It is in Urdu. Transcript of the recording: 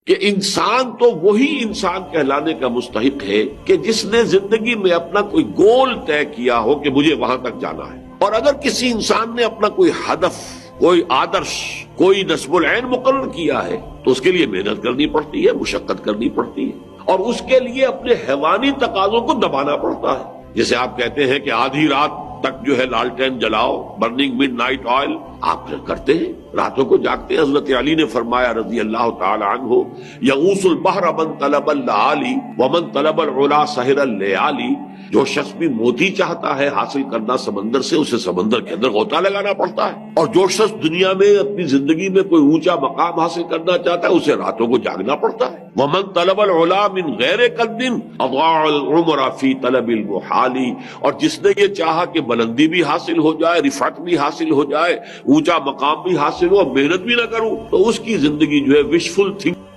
کہ انسان تو وہی انسان کہلانے کا مستحق ہے کہ جس نے زندگی میں اپنا کوئی گول طے کیا ہو کہ مجھے وہاں تک جانا ہے. اور اگر کسی انسان نے اپنا کوئی ہدف، کوئی آدرش، کوئی نصب العین مقرر کیا ہے تو اس کے لیے محنت کرنی پڑتی ہے، مشقت کرنی پڑتی ہے، اور اس کے لیے اپنے حیوانی تقاضوں کو دبانا پڑتا ہے. جیسے آپ کہتے ہیں کہ آدھی رات تک جو ہے لالٹین جلاؤ، برننگ مڈ نائٹ آئل، آپ کرتے ہیں، راتوں کو جاگتے ہیں. حضرت علی نے فرمایا رضی اللہ تعالی عنہ، یغوث البحر من طلب اللآلی ومن طلب العلا سحر اللیالی. جو شخص بھی موتی چاہتا ہے حاصل کرنا سمندر سے، اسے سمندر کے اندر غوطہ لگانا پڑتا ہے. اور جو شخص دنیا میں اپنی زندگی میں کوئی اونچا مقام حاصل کرنا چاہتا ہے، اسے راتوں کو جاگنا پڑتا ہے. ومن طلب العلا من غیر قد اضاع العمر فی طلب المحال. اور جس نے یہ چاہا کہ بلندی بھی حاصل ہو جائے، رفعت بھی حاصل ہو جائے، اونچا مقام بھی حاصل ہو، محنت بھی نہ کروں، تو اس کی زندگی جو ہے وشفل تھنک